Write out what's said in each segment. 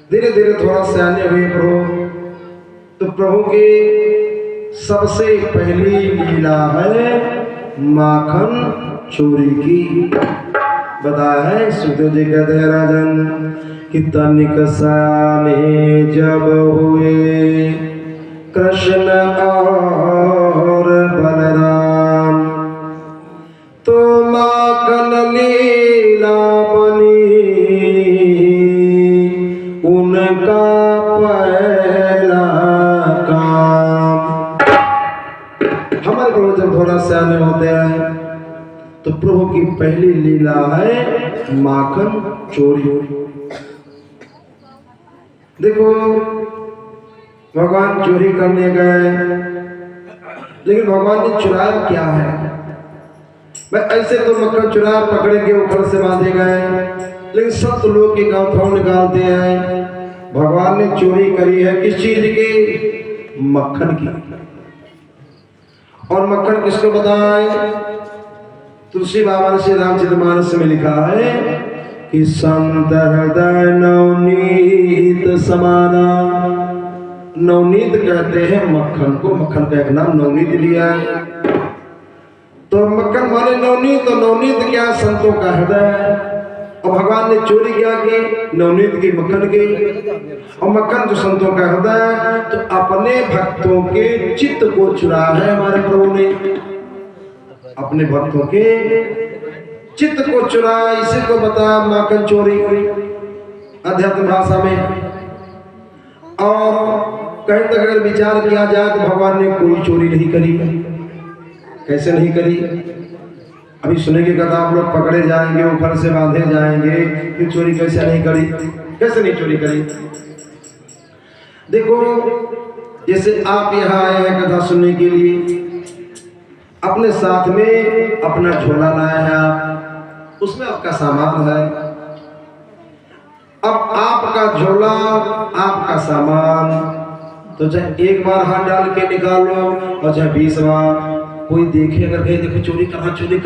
धीरे धीरे थोड़ा सयाने हुए प्रभु, तो प्रभु की सबसे पहली लीला है माखन चोरी की। बताया है सुखदेव जी कहते हैं राजन कि तनिक सयाने जब हुए कृष्ण और बलराम, तो माखन लीला बनी उनका पहला काम। हमारे प्रभु जब थोड़ा सयाने होते हैं तो प्रभु की पहली लीला है माखन चोरी। देखो भगवान चोरी करने गए, लेकिन भगवान ने चुराया क्या है? भाई ऐसे तो मक्खन चुरा पकड़े के ऊपर से बांधे गए, लेकिन सब तो लोग के गांव थोड़ा निकालते हैं। भगवान ने चोरी करी है किस चीज की? मक्खन की। और मक्खन किसको बताए? तुलसी बाबा ने श्री रामचरितमानस में लिखा है कि संत हृदय नवनीत समाना। नवनीत कहते हैं मक्खन को, मक्खन का एक नाम नवनीत लिया है। तो मक्खन माने नवनीत, तो नवनीत क्या? संतों का हृदय। और भगवान ने चोरी क्या की? नवनीत की, मक्खन की। और मक्खन जो संतों का हृदय, तो अपने भक्तों के चित्त को चुरा है हमारे प्रभु ने। अपने भक्तों के चित्त को चुरा, इसी को बता माखन चोरी अध्यात्म भाषा में। और कहीं तक अगर विचार किया जाए तो भगवान ने कोई चोरी नहीं करी। कैसे नहीं करी? अभी सुनेंगे कथा, आप लोग पकड़े जाएंगे, ऊपर से बांधे जाएंगे कि चोरी कैसे नहीं करी, कैसे नहीं चोरी करी। देखो जैसे आप यहाँ आए हैं कथा सुनने के लिए, अपने साथ में अपना झोला लाया है आप, उसमें आपका सामान है। अब आपका झोला, आपका सामान, तो चाहे एक बार हाथ डाल के निकालो और चाहे 20 बार। कोई देखे अगर कहीं देखो चोरी कर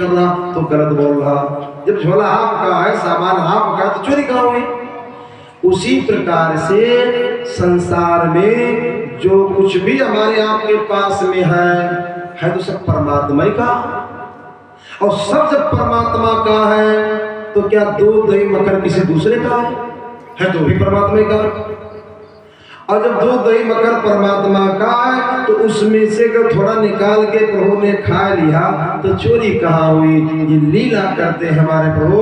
रहा तो गलत बोल रहा। जब झोला आपका है, सामान आपका है, तो चोरी कहाँ हुई? उसी प्रकार से संसार में जो कुछ भी हमारे आपके पास में है तो सब परमात्मा ही का। और सब जब परमात्मा का है तो क्या दूध दही मक्खन किसी दूसरे का है तो भी परमात्मा का। और जब दूध दही मक्खन परमात्मा का है तो उसमें से अगर थोड़ा निकाल के प्रभु ने खा लिया तो चोरी कहाँ हुई? ये लीला करते हैं हमारे प्रभु,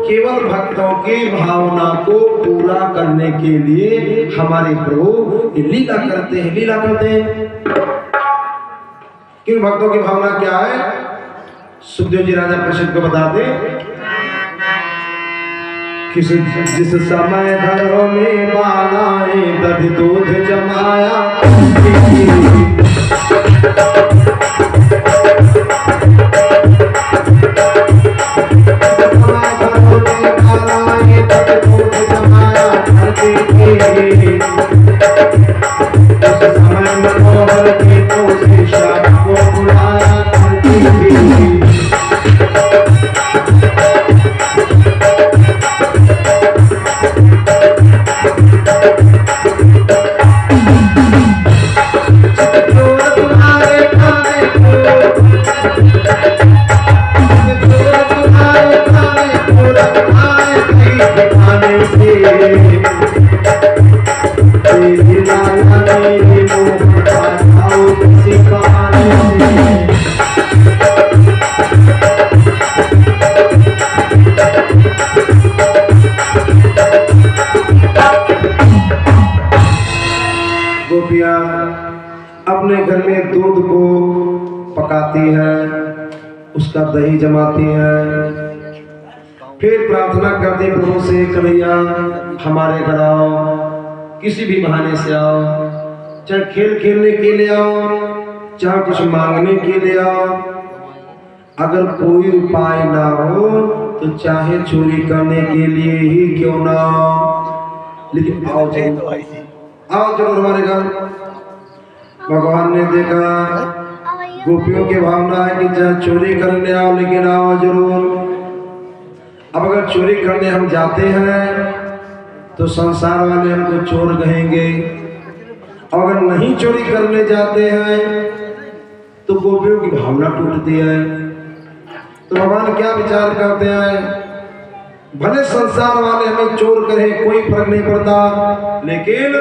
केवल भक्तों की भावना को पूरा करने के लिए हमारे प्रभु ये लीला करते हैं। लीला करते हैं क्यों? भक्तों की भावना क्या है? सुखदेव जी राजा प्रसिद्ध को बताते, किसी जिस समय घरों में बालाए दध दूध जमाया, अपने घर में दूध को पकाती है, उसका दही जमाती है, फिर प्रार्थना करती प्रभु से, कन्हैया हमारे घर आओ, किसी भी बहाने से आओ, चाहे खेल खेलने के लिए आओ, चाहे कुछ मांगने के लिए आओ। अगर कोई उपाय ना हो तो चाहे चोरी करने के लिए ही क्यों ना आओ, लेकिन आओ जरूर, आओ जरूर हमारे घर। भगवान ने देखा गोपियों की भावना है कि चाहे चोरी करने आओ लेकिन आओ जरूर। अब अगर चोरी करने हम जाते हैं तो संसार वाले हमको चोर कहेंगे। अगर नहीं चोरी करने जाते हैं तो गोपियों की भावना टूटती है। तो भगवान क्या विचार करते हैं, भले संसार वाले हमें चोर करें कोई फर्क नहीं पड़ता, लेकिन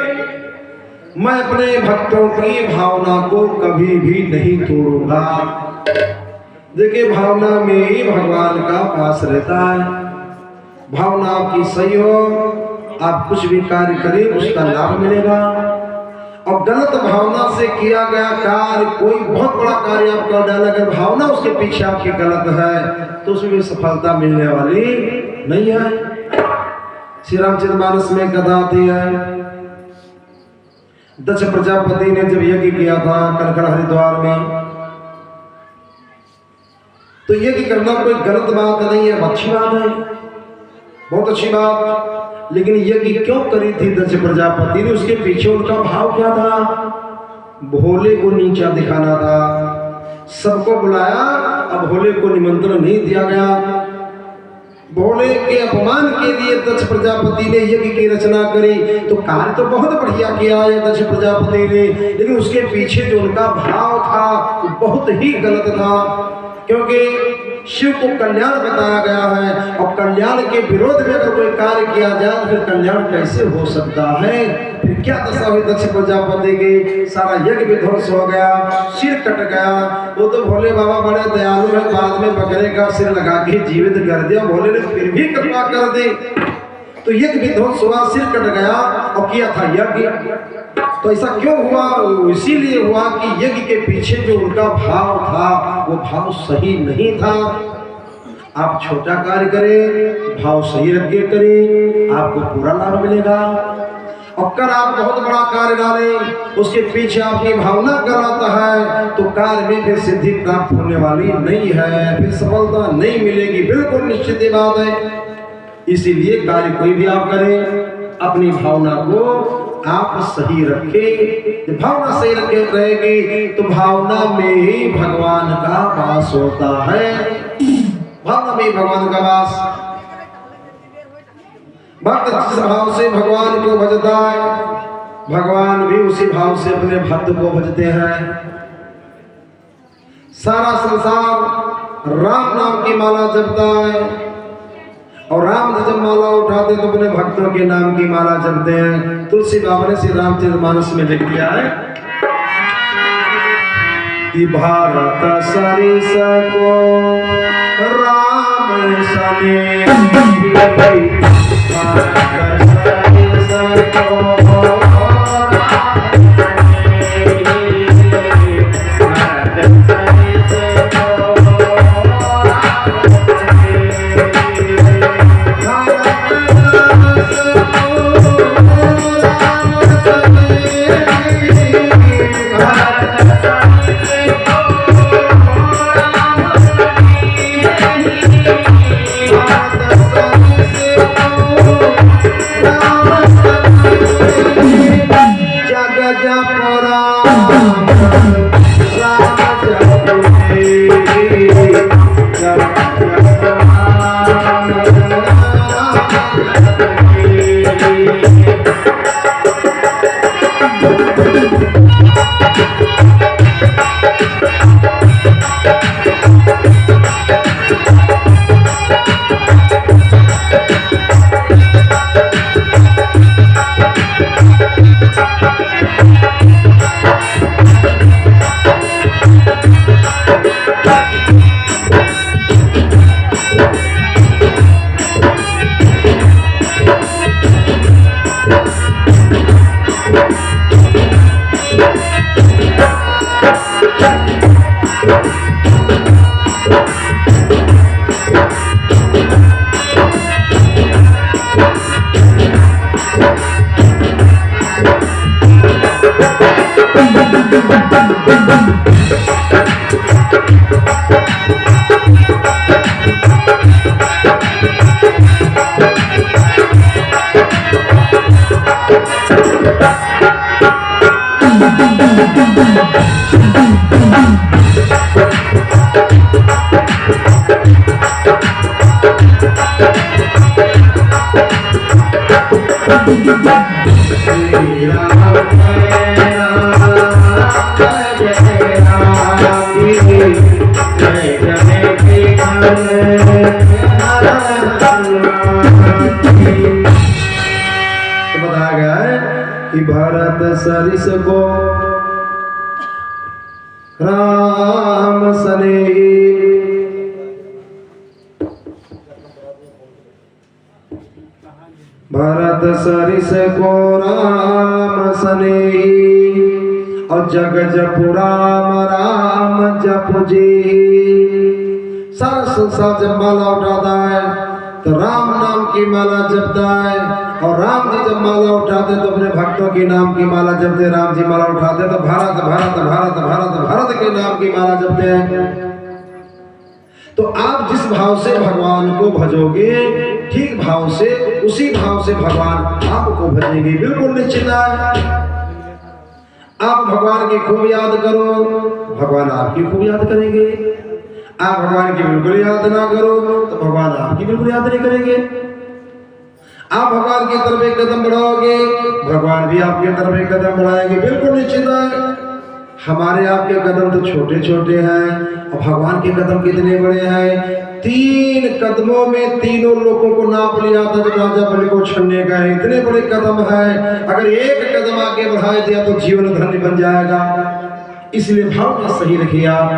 मैं अपने भक्तों की भावना को कभी भी नहीं तोड़ूंगा। देखिए, भावना में ही भगवान का वास रहता है। भावना आपकी सही हो, आप कुछ भी कार्य करें उसका लाभ मिलेगा। और गलत भावना से किया गया कार्य, कोई बहुत बड़ा कार्य आप कर डाला, अगर भावना उसके पीछे आपकी गलत है तो उसमें सफलता मिलने वाली नहीं है। श्री रामचरितमानस में कथा आती है, दक्ष प्रजापति ने जब यज्ञ किया था कनकड़ हरिद्वार में, तो यज्ञ करना कोई गलत बात नहीं है, अच्छी बात है, बहुत अच्छी बात। लेकिन यज्ञ क्यों करी थी दक्ष प्रजापति ने, उसके पीछे उनका भाव क्या था? भोले को नीचा दिखाना था। सबको बुलाया, अब भोले को निमंत्रण नहीं दिया गया। भोले के अपमान के लिए दक्ष प्रजापति ने यज्ञ की रचना करी। तो कार्य तो बहुत बढ़िया किया है दक्ष प्रजापति ने, लेकिन उसके पीछे जो उनका भाव था वो बहुत ही गलत था। क्योंकि शिव को कल्याण बताया गया है, और कल्याण के विरोध में अगर कोई कार्य किया जाए तो फिर कल्याण कैसे हो सकता है? फिर क्या दशा हुई दक्ष प्रजापति की? सारा यज्ञ विध्वंस हो गया, सिर कट गया। वो तो भोले बाबा बड़े दयालु है, बाद में बकरे का सिर लगा के जीवित कर दिया। भोले ने फिर भी कृपा कर दी, तो यज्ञ विध्वंस हुआ, सिर कट गया, और किया था यज्ञ। तो ऐसा क्यों हुआ? इसीलिए हुआ कि यज्ञ के पीछे जो उनका भाव था वो भाव सही नहीं था। आप छोटा कार्य करें, भाव सही रख के करें, आपको पूरा लाभ मिलेगा। और कर आप बहुत बड़ा कार्य डालें, उसके पीछे आपकी भावना गलत है, तो कार्य में फिर सिद्धि प्राप्त होने वाली नहीं है, फिर सफलता नहीं मिलेगी, बिल्कुल निश्चित बात है। इसीलिए कार्य कोई भी आप करें, अपनी भावना को आप सही रखें। जब भावना सही रखे रहेगी तो भावना में ही भगवान का वास होता है। भावना में ही भगवान का वास। भक्त जिस भाव से भगवान को भजता है, भगवान भी उसी भाव से अपने भक्त को भजते हैं। सारा संसार राम नाम की माला जपता है, और राम जब माला उठाते तो अपने भक्तों के नाम की माला जपते हैं। तुलसी बाबा ने श्री रामचरितमानस में लिख दिया है कि भारत सरिस को राम सने, भारत सरिस को श्री राम जय राम जय जय राम जय जय तो बताया गया है कि भरत सरिस को राम सनेही भरत सरिस को राम सनेही और जग जपु राम राम जपु जी। सारा संसार जब माला उठाता है तो राम नाम की माला जपता है, और राम जी जब माला उठाते तो अपने भक्तों के नाम की माला जपते। राम जी माला उठाते तो भारत भारत भारत भारत भारत के नाम की माला जपते हैं। तो आप जिस भाव से भगवान को भजोगे, ठीक भाव से, उसी भाव से भगवान आपको भजेंगे, बिल्कुल निश्चित है। आप भगवान की खूब याद करो, भगवान आपकी खूब याद करेंगे। आप भगवान की बिल्कुल याद ना करो तो भगवान आपकी बिल्कुल याद नहीं करेंगे। आप भगवान की तरफ एक कदम बढ़ाओगे, भगवान भी आपके तरफ एक कदम बढ़ाएंगे, बिल्कुल निश्चित है। हमारे आपके कदम तो छोटे छोटे हैं और भगवान के कदम कितने बड़े हैं। 3 कदमों में तीनों लोगों को नाप लिया था जब राजा बलि को छुड़ने गए। इतने बड़े कदम है, अगर एक कदम आगे बढ़ा दिया तो जीवन धन्य बन जाएगा। इसलिए भावना सही रखिए। आप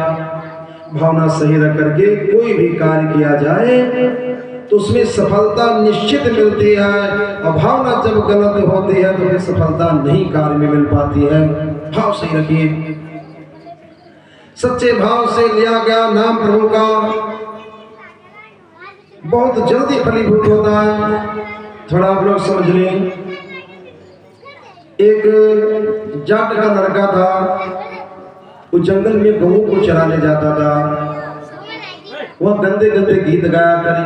भावना सही रख करके कोई भी कार्य किया जाए तो उसमें सफलता निश्चित मिलती है, और भावना जब गलत होती है तो फिर सफलता नहीं कार्य में मिल पाती है। भाव सही रखिए। सच्चे भाव से लिया गया नाम प्रभु का बहुत जल्दी फलीभूत होता है। थोड़ा आप लोग समझ लें। एक जाट का लड़का था, वो जंगल में गऊ को चराने जाता था। वह गंदे गंदे गीत गाया करे।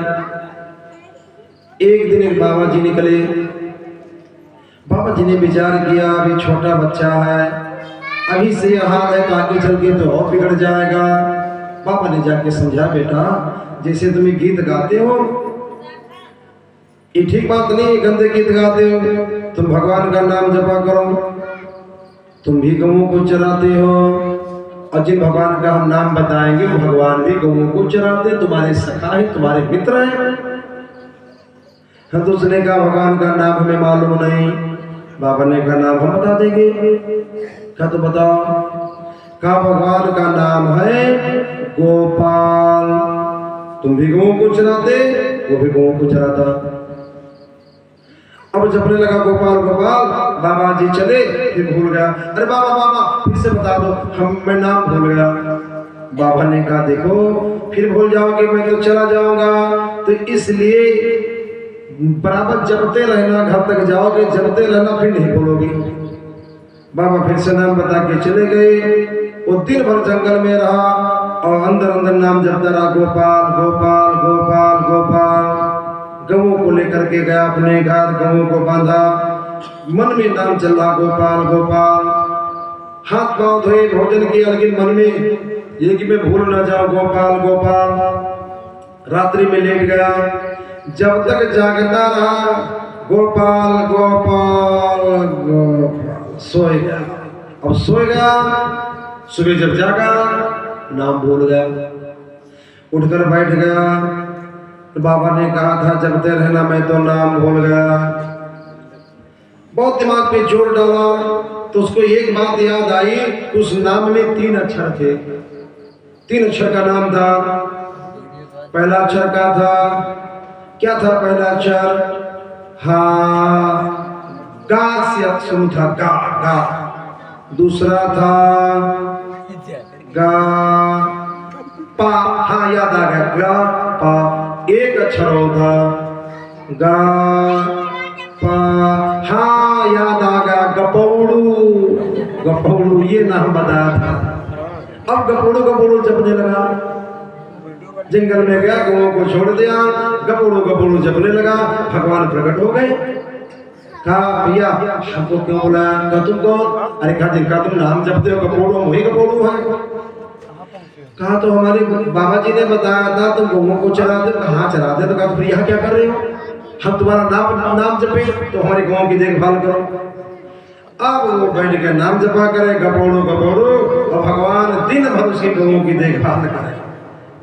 एक दिन एक बाबा जी निकले। बाबा जी ने विचार किया, अभी छोटा बच्चा है, अभी से हाल है तो आगे चल के तो और बिगड़ जाएगा। बाबा ने जाके समझा, बेटा जैसे तुम्हें गीत गाते हो ये ठीक बात नहीं, गंदे गीत गाते हो। तुम भगवान का नाम जपा करो। तुम भी गऊं को चराते हो, और जिन भगवान का हम नाम बताएंगे वो भगवान भी गऊं को चराते, तुम्हारे सखा है, तुम्हारे मित्र हैं। हम तो उसने कहा भगवान का नाम हमें मालूम नहीं। बाबा ने कहा नाम हम बता देंगे। क्या तो बताओ। कहा भगवान का नाम है गोपाल। तुम भी गऊं को चराते, वो भी गऊं को चराता। अब जपने लगा गोपाल गोपाल। बाबा जी चले, फिर भूल गया। अरे बाबा बाबा फिर से बता दो, मैं नाम भूल गया। बाबा ने कहा देखो फिर भूल जाओगे मैं तो चला जाऊंगा, तो इसलिए बराबर जपते रहना, घर तक जाओगे जपते रहना, फिर नहीं भूलोगे। बाबा फिर से नाम बता के चले गए। वो दिन भर जंगल में रहा और अंदर अंदर नाम जपता रहा, गोपाल गोपाल गोपाल गोपाल। गऊ को लेकर के गया अपने घर, गऊ को बांधा, मन में नाम चल रहा गोपाल गोपाल। हाथ पांव धोए, भोजन किया, लेकिन मन में ये कि मैं भूल ना जाऊं गोपाल गोपाल। रात्रि में लेट गया, जब तक जागता रहा गोपाल गोपाल गोपाल, सोए गया। अब सोए गया, सुबह जब जागा नाम भूल गया। उठकर बैठ गया, तो बाबा ने कहा था जपते रहना, मैं तो नाम भूल गया। बहुत दिमाग पे जोर डाला तो उसको एक बात याद आई, उस नाम में 3 अक्षर थे। 3 अक्षर का नाम था। पहला अक्षर का था, क्या था पहला अक्षर? हाँ, गा से शुरू था, गा गा। दूसरा था गा पा, हाँ याद आ गया, गा पा। एक अक्षर होता गा पा, हाँ याद आ गया, गपौड़ू। गपौड़ू ये नाम बताया था। अब गपौड़ू गपौड़ू जपने लगा। जंगल में गया, गौओं को छोड़ दिया, गपौड़ू गपौड़ू जपने लगा। भगवान प्रकट हो गए। कहा भैया हमको क्यों बुलाया? कहा तुम कौन? अरे कहा जिनका तुम नाम जपते हो गपौड़ू, वही गपौड़ू है। कहा तो हमारे बाबा जी ने बताया था तुम गौओं को चराते हो। कहाँ चराते? तो कहा फिर यहाँ क्या कर रहे हो? हम तुम्हारा नाम जपे तो हमारे गांव की देखभाल करो। अब वो बैठ के नाम जपा करे गपोड़ो गपोड़ो, और भगवान दिन भर उसकी गौों की देखभाल करे।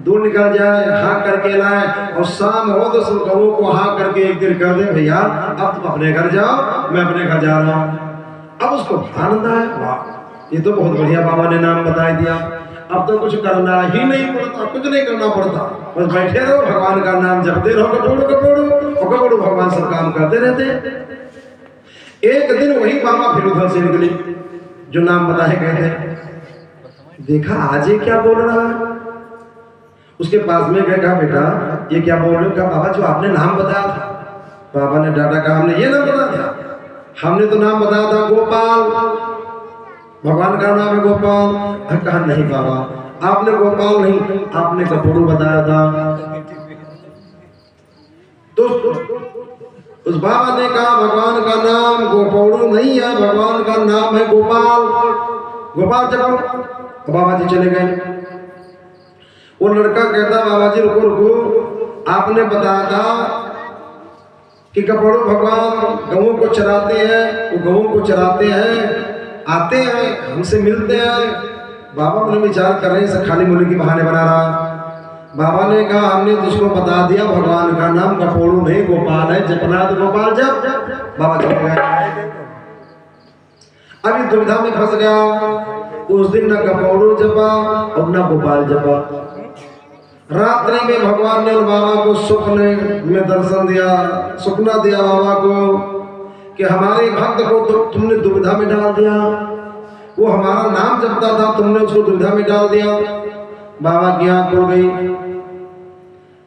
दूर निकल जाए हाँक करके लाए, और शाम हो तो सब गौों को हाँक करके एक दिन कर दे, भैया अब तुम अपने घर जाओ, मैं अपने घर जा रहा हूँ। अब उसको आनंद आया, वाह ये तो बहुत बढ़िया बाबा ने नाम बता दिया, अब तो कुछ करना ही नहीं पड़ता, कुछ नहीं करना पड़ता, बस बैठे रहो भगवान का नाम जपते रहो, गपोड़ो गपोड़ो, और गपोड़ो भगवान सब काम करते रहते। एक दिन वही बाबा फिर उधर से निकले जो नाम बताए गए थे। देखा आज ये क्या बोल रहा है, उसके पास में गए, कहा बेटा ये क्या बोल रहे हो? कहा बाबा जो आपने नाम बताया था। बाबा ने डाटा कहा हमने ये नाम बताया था? हमने तो नाम बताया था गोपाल, भगवान का नाम है गोपाल। कहा नहीं बाबा आपने गोपाल नहीं, आपने गपोड़ो बताया था। तो उस बाबा ने कहा भगवान का नाम गोपोड़ो नहीं है, भगवान का नाम है गोपाल, गोपाल जपो। बाबा जी चले गए। वो लड़का कहता बाबा जी रुको रुको, आपने बताया था कि गपोड़ो भगवान गऊ को चराते हैं, वो गऊ को चराते हैं, आते हैं हमसे मिलते हैं। बाबा अपने विचार कर रहे हैं, खाली मुल्ले की बहाने बना रहा। बाबा ने कहा हमने तुझको बता दिया भगवान का नाम गपोड़ो नहीं गोपाल है, जपना तो गोपाल जप। बाबा चले गए। अभी दुविधा में फंस गया, उस दिन न गपोड़ो जपा और न गोपाल जपा। रात्रि में भगवान ने बाबा को स्वप्न में दर्शन दिया, सपना दिया बाबा को कि हमारे भक्त को तो तुमने दुविधा में डाल दिया, वो हमारा नाम जपता था, तुमने उसको दुविधा में डाल दिया। बाबा की आंख खुल गई।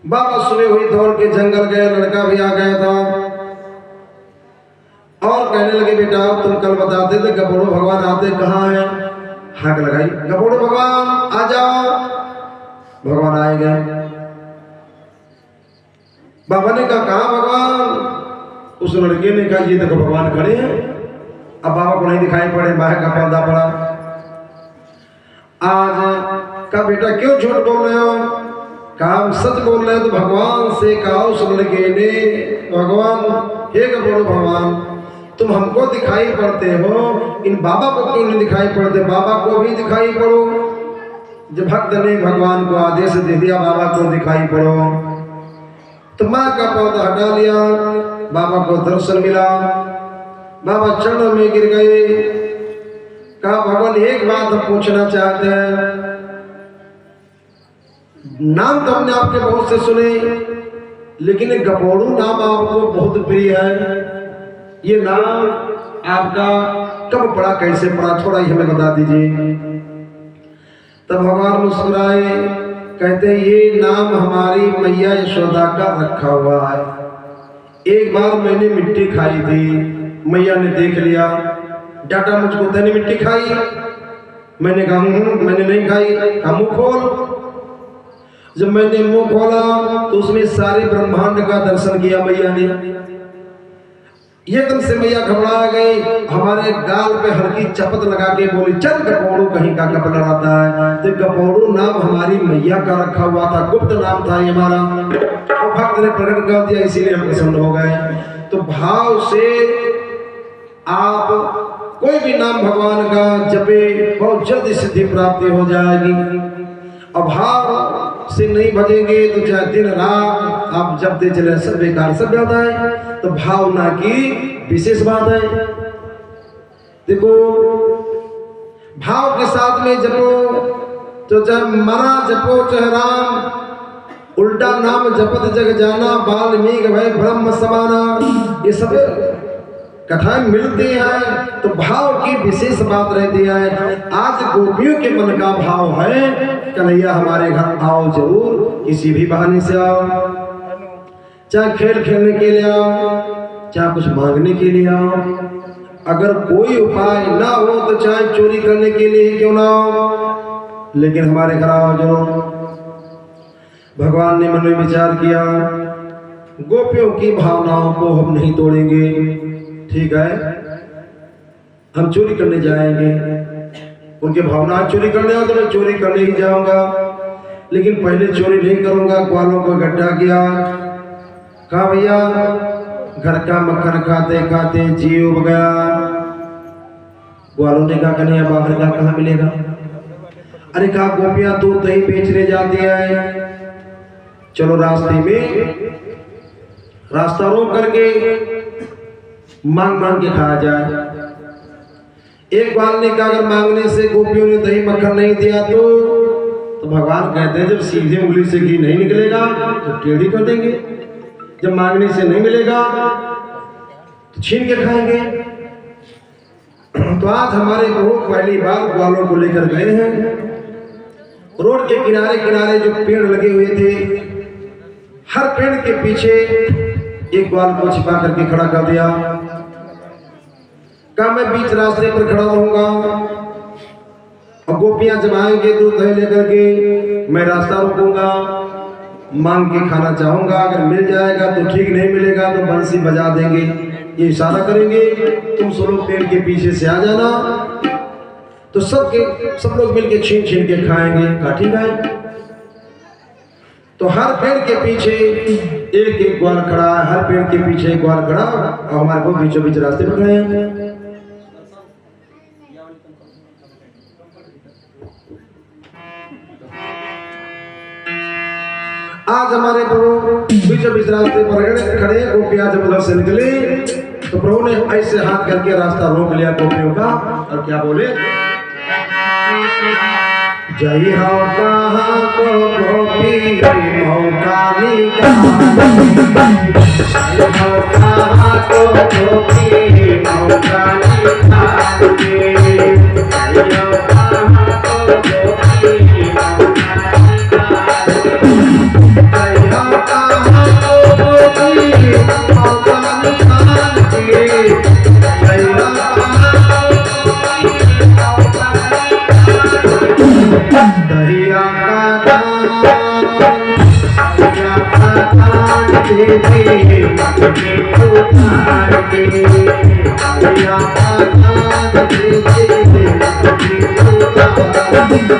बाबा सुबह हुई दौड़ के जंगल गए, लड़का भी आ गया था और कहने लगे बेटा तुम कल बताते थे गपोड़ो भगवान आते कहाँ हैं? हाँक लगाई गपोड़ो भगवान आ जाओ। भगवान आए गए। बाबा ने कहा कहाँ भगवान? उस लड़के ने कहा ये देखो भगवान खड़े हैं। अब बाबा को नहीं दिखाई पड़े, बाहर का पर्दा पड़ा। आज का बेटा क्यों झूठ बोल रहे हो? काम सच बोल रहे हो तो भगवान से कहा उस लड़के ने, भगवान हे गपोड़ो भगवान तुम हमको दिखाई पड़ते हो, इन बाबा को क्यों नहीं दिखाई पड़ते? बाबा को भी दिखाई पड़ो। जब भक्त ने भगवान को आदेश दे दिया बाबा को दिखाई पड़ो, तो माँ का पौधा हटा लिया, बाबा को दर्शन मिला। बाबा चरणों में गिर गए, कहा भगवान एक बात हम पूछना चाहते हैं, नाम तो हमने आपके बहुत से सुने, लेकिन गपोड़ो नाम आपको बहुत प्रिय है। ये नाम आपका कब पड़ा, कैसे पड़ा, थोड़ा ही हमें बता दीजिए। तब भगवान मुस्कुराए, कहते ये नाम हमारी मैया यशोदा का रखा हुआ है। एक बार मैंने मिट्टी खाई थी, मैया ने देख लिया, डाटा मुझको तेने मिट्टी खाई? मैंने कहा मैंने नहीं खाई। कहा मुंह खोल। जब मैंने मुंह खोला तो उसमें सारे ब्रह्मांड का दर्शन किया मैया ने। एकदम से मैया घबरा गई, हमारे गाल पे हल्की चपत लगा के बोली चल गपोड़ो कहीं का कब लड़ाता है। तो गपोड़ो नाम हमारी मैया का रखा हुआ था, गुप्त नाम था ये हमारा, और भक्त ने प्रकट कर दिया, इसीलिए हम प्रसन्न हो गए। तो भाव से आप कोई भी नाम भगवान का जपे, बहुत जल्दी सिद्धि प्राप्ति हो जाएगी। अभाव से नहीं भजेंगे तो चाहे दिन रात आप जपते चले सब बेकार सब जाता है। तो भावना की विशेष बात है। देखो भाव के साथ में जपो तो चाहे मरा जपो चाहे राम, उल्टा नाम जपत जग जाना, वाल्मीकि भय ब्रह्म समाना, ये सब कथाएं मिलती हैं। तो भाव की विशेष बात रहती है। आज गोपियों के मन का भाव है कन्हैया हमारे घर आओ जरूर, किसी भी बहाने से आओ, चाहे खेल खेलने के लिए आओ, चाहे कुछ मांगने के लिए आओ। अगर कोई उपाय ना हो तो चाहे चोरी करने के लिए क्यों ना हो, लेकिन हमारे घर आओ जरूर। भगवान ने मन में विचार किया गोपियों की भावनाओं को हम नहीं तोड़ेंगे, ठीक है हम चोरी करने जाएंगे। उनके भावना चोरी करने हो तो मैं चोरी करने ही जाऊंगा, लेकिन पहले चोरी नहीं करूंगा। ग्वालों को इकट्ठा किया, कहा भैया घर का मक्खन खाते खाते जी उब गया। ग्वालों ने कहा कन्हैया बाहर का कहाँ मिलेगा? अरे कहा गोपियां दूध दही बेचने जाती है, चलो रास्ते में रास्ता रोक करके मांग मांग के खाया जाए। एक ग्वाल ने कहा अगर मांगने से गोपियों ने दही मक्खन नहीं दिया तो भगवान कहते हैं जब सीधे उंगली से घी नहीं निकलेगा तो टेढ़ी कर देंगे, जब मांगने से नहीं मिलेगा तो छीन के खाएंगे। तो आज हमारे प्रभु पहली बार ग्वालों को लेकर गए हैं। रोड के किनारे किनारे जो पेड़ लगे हुए थे, हर पेड़ के पीछे एक ग्वाल को छिपा करके खड़ा कर दिया। कहा मैं बीच रास्ते पर खड़ा रहूंगा और गोपियां जब आएंगे दूध दही लेकर के मैं रास्ता रोकूंगा, मांग के खाना चाहूंगा, अगर मिल जाएगा तो ठीक, नहीं मिलेगा तो बंसी बजा देंगे, ये इशारा करेंगे तुम सब लोग पेड़ के पीछे से आ जाना, तो सब लोग मिलके छीन छीन के खाएंगे। कहा ठीक है। तो हर पेड़ के पीछे एक एक ग्वाल खड़ा है, हर पेड़ के पीछे एक ग्वाल खड़ा और हमारे को बीचों बीच रास्ते पर खड़े हैं। आज हमारे प्रभु बीचों बीच रास्ते पर खड़े, गोपियां जब उधर से निकले तो प्रभु ने ऐसे हाथ करके रास्ता रोक लिया गोपियों का और क्या बोले, जय हो कहाँ को गोपी मौका निकाले, जय हो कहाँ को गोपी मौका निकाले, जय हो कहाँ को गोपी मौका निकाले, जय हो कहाँ को गोपी मौका निकाले, जय हो दहिया का दान दे दे मुझे उतार दे, दहिया का दान दे दे मुझे उतार दे।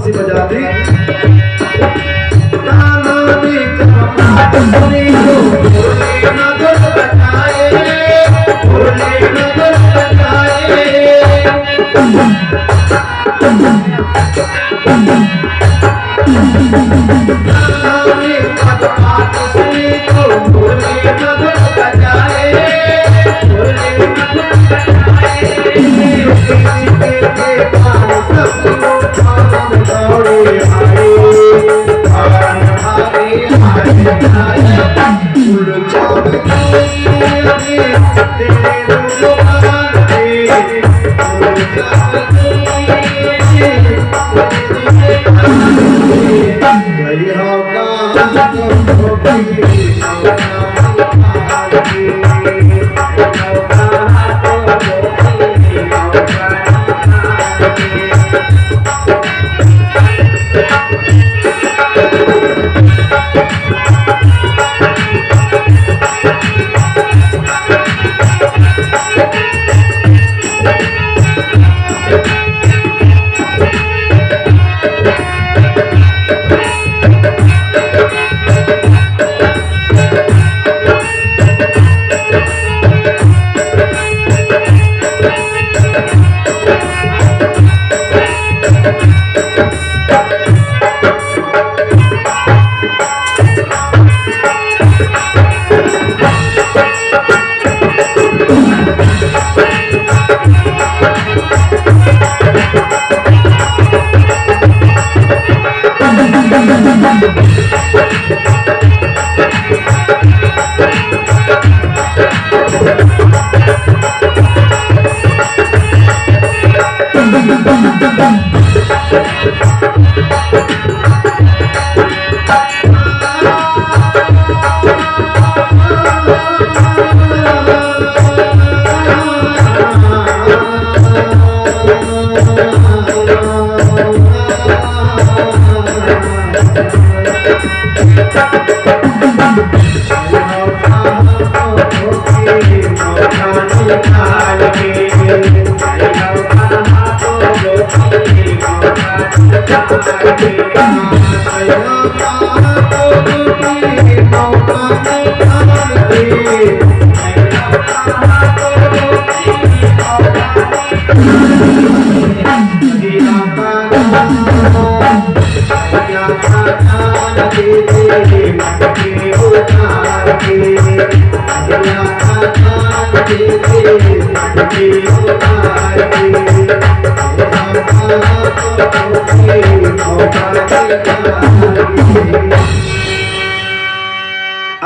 बजा दी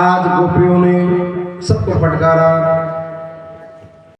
आज गोपियों ने सबको फटकारा,